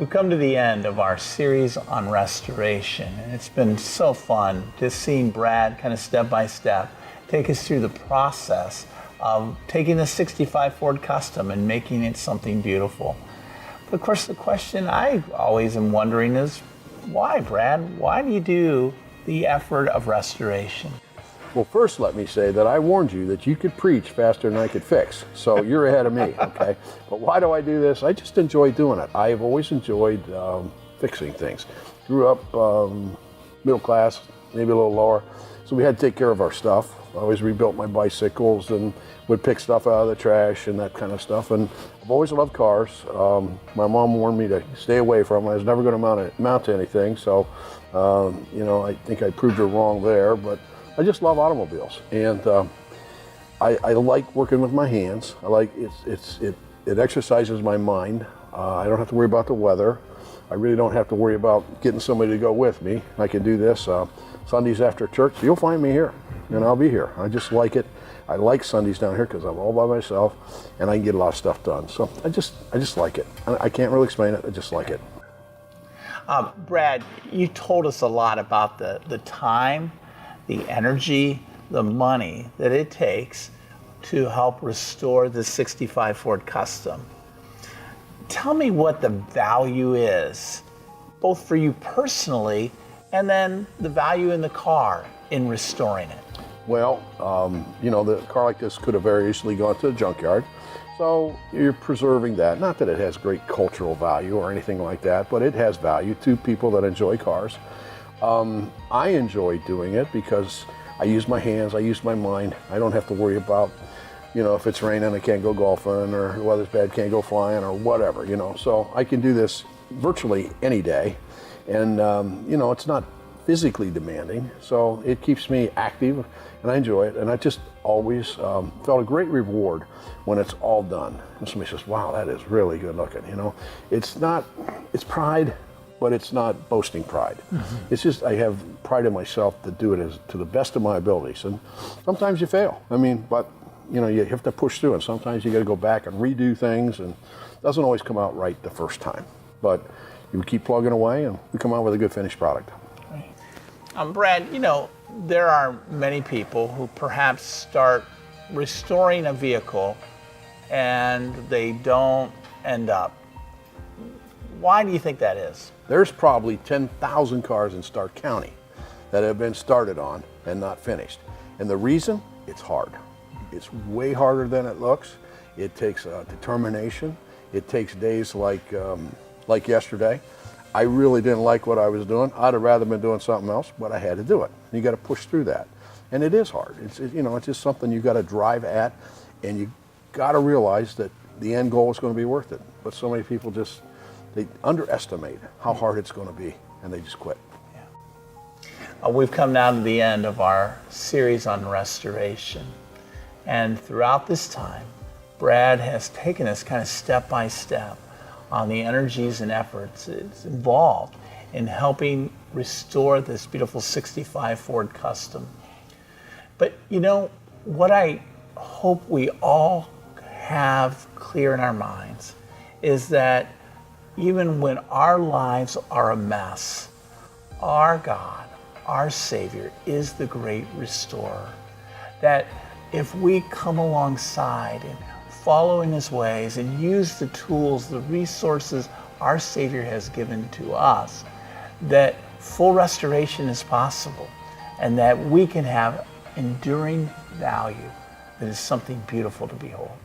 We've come to the end of our series on restoration, and it's been so fun just seeing Brad kind of step by step take us through the process of taking the 65 Ford Custom and making it something beautiful. But of course, the question I always am wondering is, why, Brad? Why do you do the effort of restoration? Well, first let me say that I warned you that you could preach faster than I could fix. So you're ahead of me, okay? But why do I do this? I just enjoy doing it. I've always enjoyed fixing things. Grew up middle class, maybe a little lower. So we had to take care of our stuff. I always rebuilt my bicycles and would pick stuff out of the trash and that kind of stuff. And I've always loved cars. My mom warned me to stay away from them. I was never going to mount to anything. So, you know, I think I proved her wrong there. But I just love automobiles, and I like working with my hands. I like it exercises my mind. I don't have to worry about the weather. I really don't have to worry about getting somebody to go with me. I can do this Sundays after church. You'll find me here, and I'll be here. I just like it. I like Sundays down here because I'm all by myself, and I can get a lot of stuff done. So I just like it. I can't really explain it. I just like it. Brad, you told us a lot about the time, the energy, the money that it takes to help restore the 65 Ford Custom. Tell me what the value is, both for you personally and then the value in the car in restoring it. Well, you know, the car like this could have very easily gone to the junkyard. So you're preserving that. Not that it has great cultural value or anything like that, but it has value to people that enjoy cars. I enjoy doing it because I use my hands, I use my mind. I don't have to worry about, you know, if it's raining, I can't go golfing, or the weather's bad, can't go flying, or whatever, you know. So I can do this virtually any day. And, you know, it's not physically demanding, so it keeps me active, and I enjoy it. And I just always felt a great reward when it's all done. And somebody says, wow, that is really good looking, you know. It's pride, but it's not boasting pride. Mm-hmm. It's just I have pride in myself to do it to the best of my abilities. And sometimes you fail. I mean, but you know, you have to push through, and sometimes you got to go back and redo things, and it doesn't always come out right the first time. But you keep plugging away, and we come out with a good finished product. Brad, you know, there are many people who perhaps start restoring a vehicle and they don't end up. Why do you think that is? There's probably 10,000 cars in Stark County that have been started on and not finished. And the reason? It's hard. It's way harder than it looks. It takes determination. It takes days like yesterday. I really didn't like what I was doing. I'd have rather been doing something else, but I had to do it. You got to push through that. And it is hard. You know, it's just something you got to drive at, and you got to realize that the end goal is going to be worth it. But so many people they underestimate how hard it's going to be, and they just quit. Yeah. We've come now to the end of our series on restoration. And throughout this time, Brad has taken us kind of step by step on the energies and efforts it's involved in helping restore this beautiful 65 Ford Custom. But you know, what I hope we all have clear in our minds is that even when our lives are a mess, our God, our Savior, is the great restorer. That if we come alongside and follow in His ways and use the tools, the resources our Savior has given to us, that full restoration is possible, and that we can have enduring value that is something beautiful to behold.